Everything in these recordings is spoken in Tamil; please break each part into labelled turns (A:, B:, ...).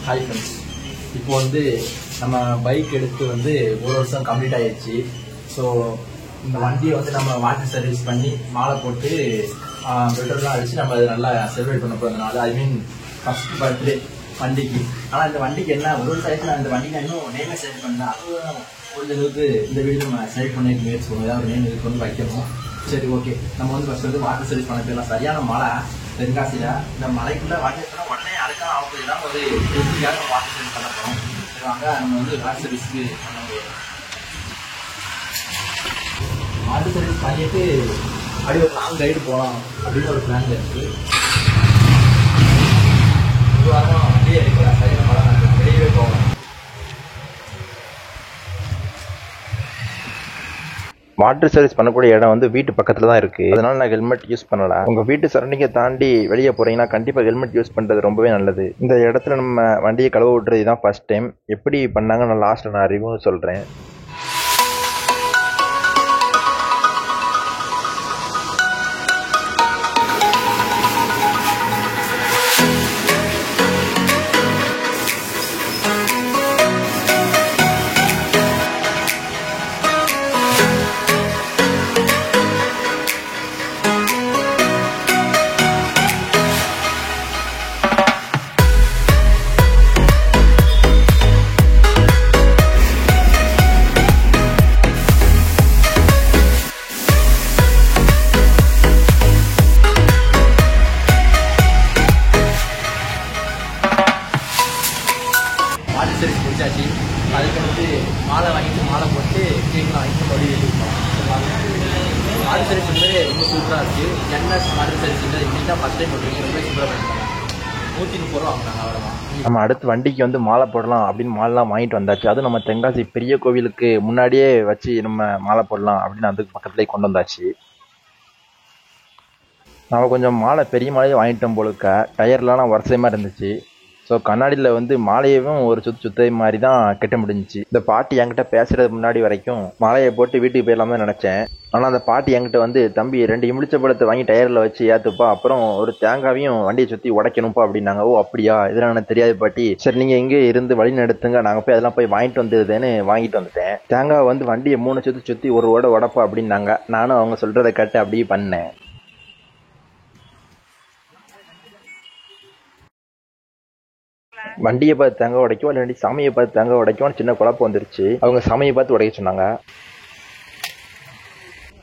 A: ஹாய் ஃப்ரெண்ட்ஸ், இப்போ வந்து நம்ம பைக் எடுத்து வந்து ஒரு வருஷம் கம்ப்ளீட் ஆயிடுச்சு. ஸோ இந்த வண்டியை வந்து நம்ம வாட்டர் சர்வீஸ் பண்ணி மாலை போட்டு பெட்ரோல்லாம் அடிச்சு நம்ம அதை நல்லா செலிப்ரேட் பண்ண போகிறதுனால, ஐ மீன் ஃபர்ஸ்ட் பர்த்டே வண்டிக்கு. ஆனால் இந்த வண்டிக்கு என்ன ஒரு வருஷம் ஆயிடுச்சு, நான் இந்த வண்டிக்கு நான் இன்னும் நேமே செலக்ட் பண்ணேன். அதுவும் கொஞ்ச அளவுக்கு இந்த வீடு நம்ம செலக்ட் பண்ணி முயற்சி பண்ணுவோம். ஏதாவது ஒரு நேம் இதுக்கு வந்து வைக்கணும். சரி, ஓகே. நம்ம வந்து ஃபர்ஸ்ட் வந்து வாட்டர் சர்வீஸ் பண்ண போயிடலாம். சரியான மழை தென்காசியில். இந்த மலைக்குள்ளே வாட்டர் சர்வீஸ் உடனே அதுக்கான ஆகலாம் ஒரு 20 வாட்டர் சர்வீஸ் பண்ண போகிறோம். வாங்க நம்ம வந்து வாட்டர் சர்வீஸ்க்கு பண்ண முடியும். வாட்டர் சர்வீஸ் பண்ணிட்டு அப்படி ஒரு லாங் ரைடு போகலாம் அப்படின்னு ஒரு பிளான் இருக்குது. ஒரு வாரம் அப்படியே இருக்கிறேன். சரியான மழை வெளியவே போகலாம்.
B: வாட்டர் சர்வீஸ் பண்ணக்கூடிய இடம் வந்து வீட்டு பக்கத்துல தான் இருக்கு. அதனால நான் ஹெல்மெட் யூஸ் பண்ணல. உங்க வீட்டு சரௌண்டிங்கை தாண்டி வெளியே போறீங்கன்னா கண்டிப்பா ஹெல்மெட் யூஸ் பண்றது ரொம்பவே நல்லது. இந்த இடத்துல நம்ம வண்டியை கழுவ விட்டுறது தான் ஃபர்ஸ்ட் டைம். எப்படி பண்ணாங்க நான் லாஸ்ட்ல நான் ரிவ்யூ சொல்றேன்.
A: சரி முடிச்சாச்சு. அதுக்கு வந்து மாலை வாங்கிட்டு மாலை போட்டு கேட்கலாம் வாங்கிட்டு மறுபடியும் வாட்டர் சர்வீஸ் வந்து ரொம்ப சூப்பராக இருக்குது. என்எஸ் வாட்டர் சர்வீஸ் வந்து இன்னைக்கு தான் ஃபஸ்ட் டைம் போட்டுருக்கீங்க. ரொம்ப சூப்பராக பண்ணிட்டாங்க. 130 ரூபா வாங்கினாங்க. அவ்வளோதான்.
B: நம்ம அடுத்து வண்டிக்கு வந்து மாலை போடலாம் அப்படின்னு மாலைலாம் வாங்கிட்டு வந்தாச்சு. அதுவும் நம்ம தென்காசி பெரிய கோவிலுக்கு முன்னாடியே வச்சு நம்ம மாலை போடலாம் அப்படின்னு அதுக்கு பக்கத்துலேயே கொண்டு வந்தாச்சு. நம்ம கொஞ்சம் மாலை பெரிய மாலையே வாங்கிட்டோம் போலுக்க. டயர்லாம் வருஷமாக இருந்துச்சு. ஸோ கண்ணாடியில் வந்து மாலையவும் ஒரு சுத்தை மாதிரி தான் கட்ட முடிஞ்சிச்சு. இந்த பாட்டி என்கிட்ட பேசுறதுக்கு முன்னாடி வரைக்கும் மாலையை போட்டு வீட்டுக்கு போயிடலாம் தான் நினச்சேன். ஆனால் அந்த பாட்டி என்கிட்ட வந்து தம்பி 2 இமிலிச்ச பழத்தை வாங்கி டயரில் வச்சு ஏற்றுப்பா, அப்புறம் ஒரு தேங்காவையும் வண்டியை சுற்றி உடைக்கணும்ப்பா அப்படின்னாங்க. ஓ அப்படியா, இதெல்லாம் எனக்கு தெரியாது பாட்டி. சரி நீங்கள் எங்கே இருந்து வழி நடத்துங்க, நாங்கள் போய் அதெல்லாம் போய் வாங்கிட்டு வந்துடுதுன்னு வாங்கிட்டு வந்துட்டேன். தேங்காய் வந்து வண்டியை 3 சுற்றி ஒரு உடப்பா அப்படின்னாங்க. நானும் அவங்க சொல்கிறத கேட்டு அப்படியே பண்ணேன். வண்டியை பார்த்து தேங்காய் உடைக்கும் இல்லாட்டி சாமியை பார்த்து தேங்காய் உடைக்கும் சின்ன குழப்பம் வந்துருச்சு. அவங்க சாமியை பார்த்து உடைக்க சொன்னாங்க.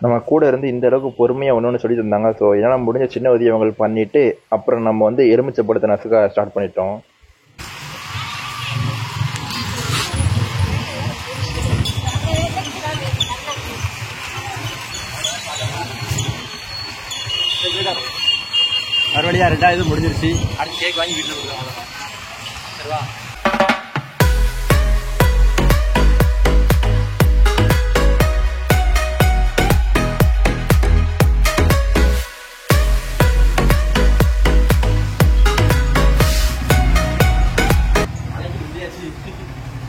B: நம்ம கூட இருந்து இந்த அளவுக்கு பொறுமையாக ஒன்று சொல்லி தந்தாங்க. ஸோ இதனால் முடிஞ்ச சின்ன உதவி அவங்க பண்ணிட்டு அப்புறம் நம்ம வந்து எலுமிச்சை பழத்தை நசுக்க ஸ்டார்ட் பண்ணிட்டோம்.
A: மறுபடியும் 2வது முடிஞ்சிருச்சு. அடுத்து கேக் வாங்கி வீட்டில் கொடுக்குறோம். சரிவா?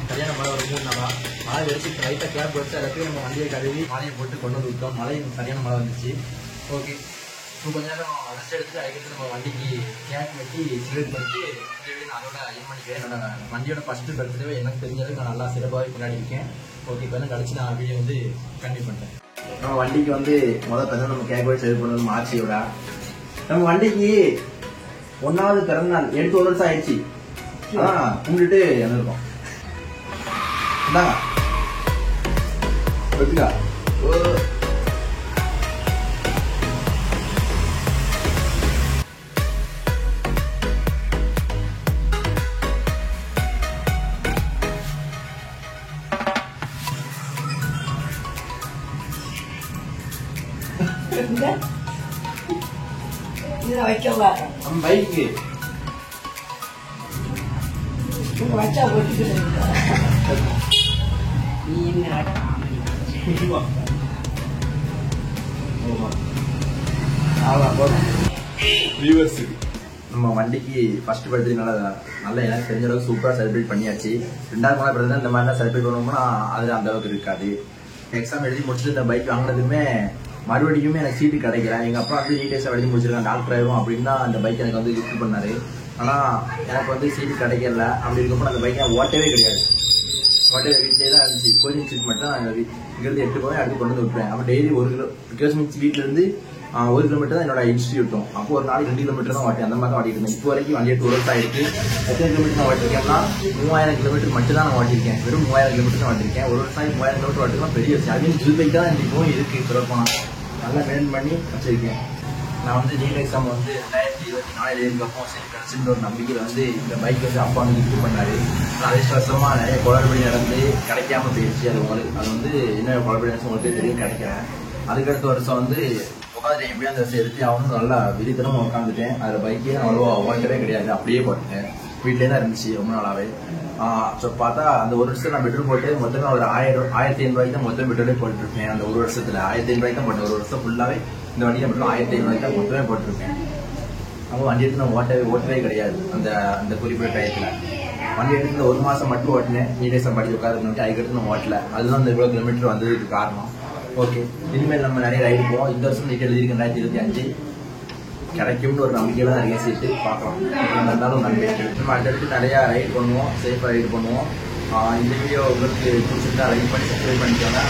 A: சரியான மழை ஒரு 3 நாளா மழை வெடிச்சு லைட்டாக கேப் வச்சு அதை போய் நம்ம வண்டியை கழுவி மழையை போட்டு கொண்டு வந்து விட்டோம். மழை சரியான மழை வந்துச்சு. ஓகே, இப்போ கொஞ்ச நேரம் ரெஸ்ட் எடுத்துட்டு அதுக்கடுத்து நம்ம வண்டிக்கு கேக் வெட்டி செலிப்ரேட் பண்ணிட்டு அதோட என் பண்ணிக்கிறேன். என்னோட வண்டியோட ஃபர்ஸ்ட் பர்த்டே எனக்கு தெரிஞ்சதுக்கு நான் நல்லா சிறப்பாகவே கொண்டாடிருக்கேன். ஓகே, இப்போ என்ன கழிச்சு நான் வீடியோ வந்து கண்டினியூ பண்ணுறேன். நம்ம வண்டிக்கு வந்து முதல் நம்ம கேக் வெட்டி செலிப்ரேட் பண்ணது மார்ச்சியோட. நம்ம வண்டிக்கு 1வது பிறந்த நாள் எடுத்து 1 வருஷம் ஆயிடுச்சு. அதான் கும்பிட்டுட்டு வந்துருக்கோம். இந்தாங்க வச்சுக்கா. நம்ம பைக்கு
C: வச்சா போட்டு
A: நம்ம வண்டிக்கு ஃபர்ஸ்ட் பர்த்டே நல்லா எனக்கு தெரிஞ்ச அளவுக்கு சூப்பராக செலிப்ரேட் பண்ணியாச்சு. 2வது மழை பர்த்டே இந்த மாதிரிலாம் செலிப்ரேட் பண்ணோம்னா அதில் அந்த அளவுக்கு இருக்காது. எக்ஸாம் எழுதி முடிச்சுட்டு இந்த பைக் வாங்கினதுமே மறுபடியுமே எனக்கு சீட்டு கிடைக்கல. எங்கள் அப்பா வந்து நீட்டேஸாக எழுதி முடிச்சிருக்காங்க, டாக்டர் ஆயிரும் அப்படின்னு தான் அந்த பைக் எனக்கு வந்து கிஃப்ட் பண்ணாரு. ஆனால் எனக்கு வந்து சீட்டு கிடைக்கல. அப்படி இருக்கப்போ அந்த பைக்கை ஓட்டவே கிடையாது. வீட்டிலே தான் இருந்துச்சு. கோச்சிங் சீட் மட்டும் தான் இங்கேருந்து 8 போய் அடுத்து கொண்டு வந்து விட்டுருவேன். அப்போ டெய்லி 1 கிலோ பிகாஸ் வீட்டிலேருந்து 1 கிலோமீட்டர் தான் என்னோட இன்ஸ்டியூட்டும். அப்போ ஒரு நாளைக்கு 2 கிலோமீட்டர் தான் ஓட்டேன். அந்த மாதிரி தான் ஓட்டிட்டு இருந்தேன். இப்போ வரைக்கும் வண்டி 2 வருஷம் ஆயிருக்கு. எத்தனை கிலோமீட்டர் தான் ஓட்டிருக்கேன்னா 3000 கிலோமீட்டர் மட்டும் தான் நான் ஓட்டிருக்கேன். வெறும் 3000 கிலோமீட்டர் தான் ஓட்டிருக்கேன். ஒரு வருஷம் 3000 கிலோமீட்டர் ஓட்டுலாம் பெரிய விஷயம். அதுவும் ஜூல் பைக் தான் இப்பவும் இருக்கு. சொல்லப்போனால் நல்லா மெயின்டைன் பண்ணி வச்சிருக்கேன். நான் வந்து நீட் எக்ஸாம் வந்து 2024 எழுதிக்கப்போ சரி கிடச்சின்ற ஒரு நம்பிக்கையில் வந்து இந்த பைக் வந்து அப்பா வந்து இது பண்ணாரு. அதிர்ஷ்டவசமாக நிறைய குளறுபடி நடந்து கிடைக்காம போயிடுச்சு. அது வந்து என்ன குளறுபடி நடந்து உங்களுக்கு தெரியும், கிடைக்கல. அதுக்கடுத்த வருஷம் வந்து உட்காந்து எப்படியும் அந்த வருஷம் எடுத்து அவனும் நல்லா விரித்தனமாக உட்காந்துட்டேன். அதில் பைக்கே அவ்வளோவா ஓட்டவே கிடையாது, அப்படியே போட்டேன். வீட்டிலே தான் இருந்துச்சு ரொம்ப நாளாவே. ஸோ பார்த்தா அந்த ஒரு வருஷம் நான் பெட்ரோல் போட்டு மொத்தமே ஒரு 1500 தான் மொத்தம் பெட்ரோலே போட்டுருப்பேன். அந்த ஒரு வருஷத்தில் 1500 தான் போட்டேன். ஒரு வருஷம் ஃபுல்லாகவே இந்த வண்டியை மட்டும் 1500 தான் மொத்தமே போட்டிருப்பேன். அப்போ வண்டி எடுத்து நான் ஓட்டவே கிடையாது. அந்த குறிப்பிட்ட டயத்தில் வண்டி எடுத்து 1 மாதம் மட்டும் ஓட்டினேன். நீடேசம் படி உட்காந்து அதுக்கடுத்து நான் ஓட்டல. அதுதான் அந்த இவ்வளோ கிலோமீட்டர் வந்ததுக்கு காரணம். ஓகே, இனிமேல் நம்ம நிறைய ரைடு போவோம். இந்த வருஷம் நீட் எழுதியிருக்கேன் 2025 கிடைக்கும்னு ஒரு நம்பிக்கையில தான் நிறைய சீட்டு பார்க்கலாம். இருந்தாலும் நம்பிக்கை நம்ம அடுத்தடுத்து நிறையா ரைடு பண்ணுவோம், சேஃபாக ரைடு பண்ணுவோம். இந்த வீடியோ உங்களுக்கு பிடிச்சிருந்தா லைக் பண்ணி சப்ஸ்கிரைப் பண்ணிக்கோங்க.